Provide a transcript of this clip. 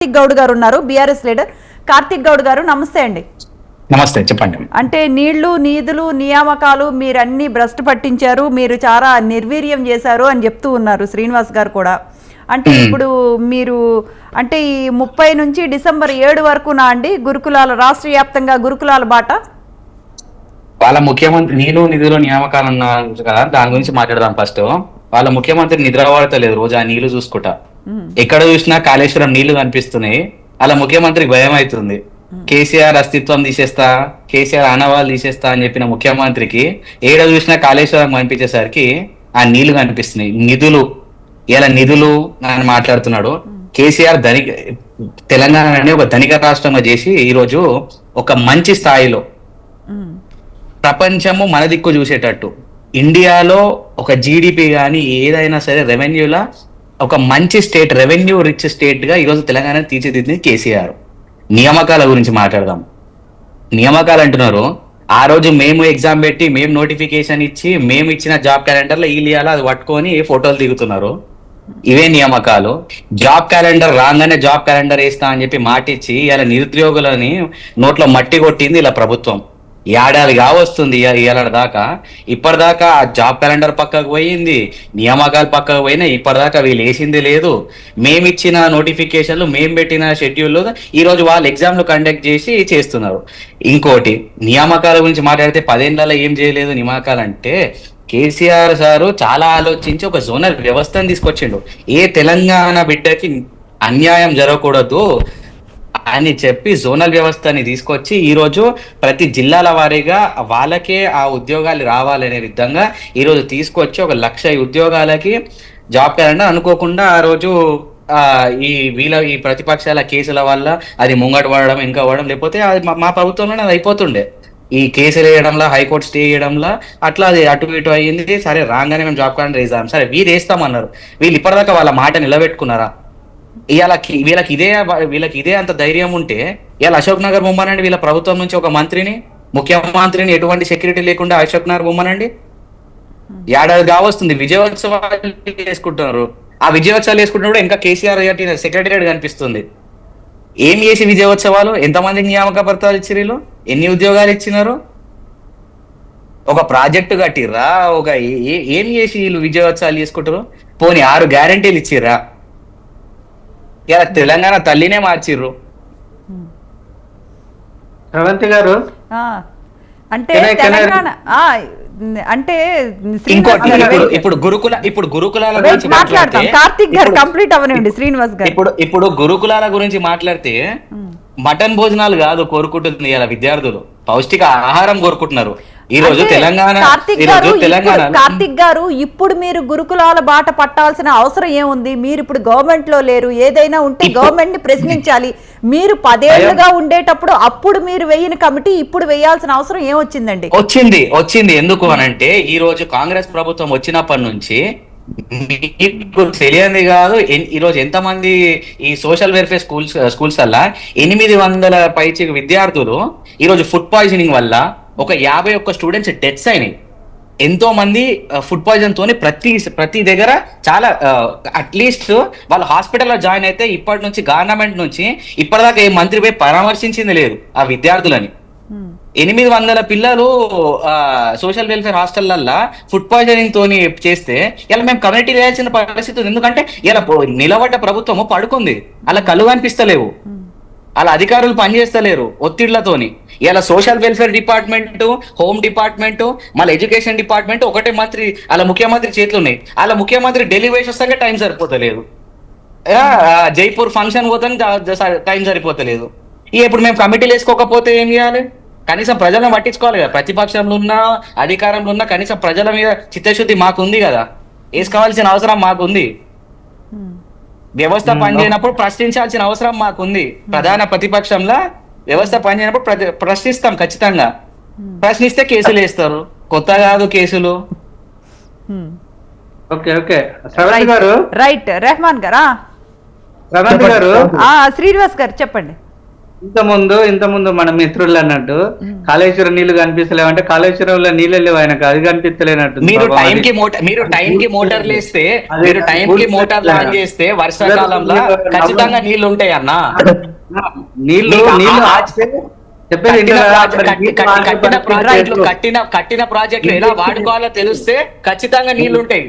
కార్తిక్ గౌడ్ గారు ఉన్నారు, BRS leader. Karthik Goud గారు నమస్తే అండి. నమస్తే, చెప్పండి. అంటే నీళ్లు నిధులు నియామకాలు మీరన్నీ భ్రష్టు పట్టించారు, మీరు చాలా నిర్వీర్యం చేశారు అని చెప్తూ ఉన్నారు శ్రీనివాస్ గారు కూడా. అంటే ఇప్పుడు మీరు అంటే ఈ 30 నుంచి డిసెంబర్ 7 వరకునా అండి గురుకులాల రాష్ట్ర వ్యాప్తంగా గురుకులాల బాట? వాళ్ళ ముఖ్యమంత్రి నిధులు నియామకాలు అన్నారు కదా, దాని గురించి మాట్లాడదాం. ఫస్ట్ వాళ్ళ ముఖ్యమంత్రి నిద్రపడతలేదు, రోజు ఆ నీళ్లు చూసుకుంటా. ఎక్కడ చూసినా కాళేశ్వరం నీళ్లు కనిపిస్తున్నాయి. అలా ముఖ్యమంత్రికి భయం అవుతుంది. కేసీఆర్ అస్తిత్వం తీసేస్తా, కేసీఆర్ ఆనవాళ్ళు తీసేస్తా అని చెప్పిన ముఖ్యమంత్రికి ఏడ చూసినా కాళేశ్వరం కనిపించేసరికి ఆ నీళ్లు కనిపిస్తున్నాయి. నిధులు అని మాట్లాడుతున్నాడు. కేసీఆర్ తెలంగాణని ఒక ధనిక రాష్ట్రంగా చేసి ఈ రోజు ఒక మంచి స్థాయిలో ప్రపంచము మన దిక్కు చూసేటట్టు ఇండియాలో ఒక జీడిపి కానీ ఏదైనా సరే రెవెన్యూలా ఒక మంచి స్టేట్, రెవెన్యూ రిచ్ స్టేట్ గా ఈరోజు తెలంగాణ తీర్చిదిద్దింది కేసీఆర్. నియామకాల గురించి మాట్లాడదాం. నియామకాలు అంటున్నారు, ఆ రోజు మేము ఎగ్జామ్ పెట్టి మేము నోటిఫికేషన్ ఇచ్చి మేము ఇచ్చిన జాబ్ క్యాలెండర్ లో వీళ్ళు ఇవ్వాలి, అది పట్టుకొని ఫోటోలు దిగుతున్నారు. ఇవే నియామకాలు. జాబ్ క్యాలెండర్ రాగానే జాబ్ క్యాలెండర్ వేస్తా అని చెప్పి మాటిచ్చి ఇలా నిరుద్యోగులని నోట్లో మట్టి కొట్టింది ఇలా ప్రభుత్వం. ఏడాది కావస్తుంది ఇవాళ దాకా. ఇప్పటిదాకా ఆ జాబ్ క్యాలెండర్ పక్కకు పోయింది, నియామకాలు పక్కకు పోయినా ఇప్పటిదాకా వీళ్ళు వేసింది లేదు. మేమిచ్చిన నోటిఫికేషన్లు, మేము పెట్టిన షెడ్యూల్లో ఈ రోజు వాళ్ళు ఎగ్జామ్లు కండక్ట్ చేసి చేస్తున్నారు. ఇంకోటి, నియామకాల గురించి మాట్లాడితే 10 ఏళ్లలో ఏం చేయలేదు నియామకాలు అంటే, కేసీఆర్ సారు చాలా ఆలోచించి ఒక జోనల్ వ్యవస్థను తీసుకొచ్చిండు. ఏ తెలంగాణ బిడ్డకి అన్యాయం జరగకూడదు అని చెప్పి జోనల్ వ్యవస్థని తీసుకొచ్చి ఈరోజు ప్రతి జిల్లాల వారీగా వాళ్ళకే ఆ ఉద్యోగాలు రావాలనే విధంగా ఈరోజు తీసుకొచ్చి 1,00,000 ఉద్యోగాలకి జాబ్ క్యాలెండర్ అనుకోకుండా ఆ రోజు ఈ ప్రతిపక్షాల కేసుల వల్ల అది ముంగట పడడం, ఇంకా పడడం, లేకపోతే అది మా ప్రభుత్వంలోనే అది అయిపోతుండే. ఈ కేసులు వేయడంలో, హైకోర్టు స్టే చేయడంలో అట్లా అది అటు ఇటు అయ్యింది. సరే, రాగానే మేము జాబ్ క్యాలెండర్ వేసాం, సరే వీరు వేస్తామన్నారు. వీళ్ళు ఇప్పటిదాకా వాళ్ళ మాట నిలబెట్టుకున్నారా? వీళ్ళకి ఇదే అంత ధైర్యం ఉంటే ఇవాళ అశోక్ నగర్ బొమ్మనండి, వీళ్ళ ప్రభుత్వం నుంచి ఒక మంత్రిని, ముఖ్యమంత్రిని ఎటువంటి సెక్యూరిటీ లేకుండా అశోక్ నగర్ బొమ్మనండి. ఏడాది కావస్తుంది, విజయోత్సవాలు వేసుకుంటున్నారు. ఆ విజయోత్సవాలు వేసుకుంటున్నప్పుడు ఇంకా కేసీఆర్ సెక్రటరియట్ కనిపిస్తుంది. ఏం చేసి విజయోత్సవాలు? ఎంతమందికి నియామక పత్రాలు ఇచ్చిర్రు? ఎన్ని ఉద్యోగాలు ఇచ్చినారు? ఒక ప్రాజెక్టు కట్టిర్రా? ఏం చేసి వీళ్ళు విజయోత్సవాలు చేసుకుంటారు? పోనీ 6 గ్యారంటీలు ఇచ్చిర్రా? ఇలా తెలంగాణ తల్లినే మార్చిర్రు. రేవంత్ గారు అంటే తెలంగాణ అంటే ఇప్పుడు గురుకులాల గురించి మాట్లాడతాం. కార్తిక్ గారు కంప్లీట్ అవనండి. శ్రీనివాస్ గారు ఇప్పుడు గురుకులాల గురించి మాట్లాడితే మటన్ భోజనాలు కాదు కోరుకుంటుంది ఇలా విద్యార్థులు, పౌష్టిక ఆహారం కోరుకుంటున్నారు. ఈ రోజు కార్తిక్ గారు ఇప్పుడు మీరు గురుకులాల బాట పట్టాల్సిన అవసరం ఏముంది? మీరు ఇప్పుడు గవర్నమెంట్ లో లేరు. ఏదైనా ఉంటే గవర్నమెంట్ ని ప్రశ్నించాలి. మీరు 10 ఏళ్లుగా ఉండేటప్పుడు అప్పుడు మీరు వేయని కమిటీ ఇప్పుడు వేయాల్సిన అవసరం ఏమొచ్చిందండి? వచ్చింది ఎందుకు అనంటే, ఈ రోజు కాంగ్రెస్ ప్రభుత్వం వచ్చినప్పటి నుంచి మీకు తెలియదు కాదు, ఈ రోజు ఎంతమంది ఈ సోషల్ వెల్ఫేర్ స్కూల్స్ వల్ల 800 పైచికి విద్యార్థులు ఈ రోజు ఫుడ్ పాయిజనింగ్ వల్ల ఒక 51 స్టూడెంట్స్ డెత్స్ అయినాయి. ఎంతో మంది ఫుడ్ పాయిజన్ తోని ప్రతి దగ్గర చాలా అట్లీస్ట్ వాళ్ళు హాస్పిటల్లో జాయిన్ అయితే ఇప్పటి నుంచి గవర్నమెంట్ నుంచి ఇప్పటిదాకా ఏ మంత్రి పోయి పరామర్శించింది లేదు ఆ విద్యార్థులని. 800 పిల్లలు సోషల్ వెల్ఫేర్ హాస్టళ్లల్లో ఫుడ్ పాయిజనింగ్ తోని చేస్తే ఇలా మేము కమ్యూనిటీ చేయాల్సిన పరిస్థితి. ఎందుకంటే ఇలా నిలబడ్డ ప్రభుత్వము పడుకుంది, అలా కళ్ళు కనిపిస్తలేవు, అలా అధికారులు పనిచేస్తలేరు ఒత్తిళ్లతోని. ఇలా social welfare department, home department, మళ్ళీ ఎడ్యుకేషన్ డిపార్ట్మెంట్ ఒకటే మంత్రి, అలా ముఖ్యమంత్రి చేతులు ఉన్నాయి. అలా ముఖ్యమంత్రి ఢిల్లీ వేసి వస్తాక టైం సరిపోతలేదు, జైపూర్ ఫంక్షన్ పోతాను టైం సరిపోతలేదు. ఇప్పుడు మేము కమిటీలు వేసుకోకపోతే ఏం చేయాలి? కనీసం ప్రజలను పట్టించుకోవాలి కదా. ప్రతిపక్షంలో ఉన్నా అధికారంలో ఉన్నా కనీసం ప్రజల మీద చిత్తశుద్ధి మాకుంది కదా, వేసుకోవాల్సిన అవసరం మాకుంది. వ్యవస్థ పనిచేయనప్పుడు ప్రశ్నించాల్సిన అవసరం మాకుంది. ప్రధాన ప్రతిపక్షంలో వ్యవస్థ పనిచేయనప్పుడు ప్రశ్నిస్తాం ఖచ్చితంగా. ప్రశ్నిస్తే కేసులు వేస్తారు, కొత్త కాదు కేసులు. రైట్ రెహమాన్ గారా? శ్రీనివాస్ గారు చెప్పండి. ఇంత ముందు మన మిత్రులు అన్నట్టు కాళేశ్వరం నీళ్లు కనిపిస్తలేవంటే కాళేశ్వరంలో నీళ్ళు లేవు ఆయనకు, అది కనిపిస్తలేనట్టు. మీరు టైం కి మోటార్లు వేస్తే, మీరు టైం కి మోటార్లు ఆన్ చేస్తే వర్షాకాలంలో ఖచ్చితంగా నీళ్లు ఉంటాయి అన్న. నీళ్లు చెప్పేది కట్టిన ప్రాజెక్టులు ఎలా వాడుకోవాలో తెలిస్తే ఖచ్చితంగా నీళ్లు ఉంటాయి.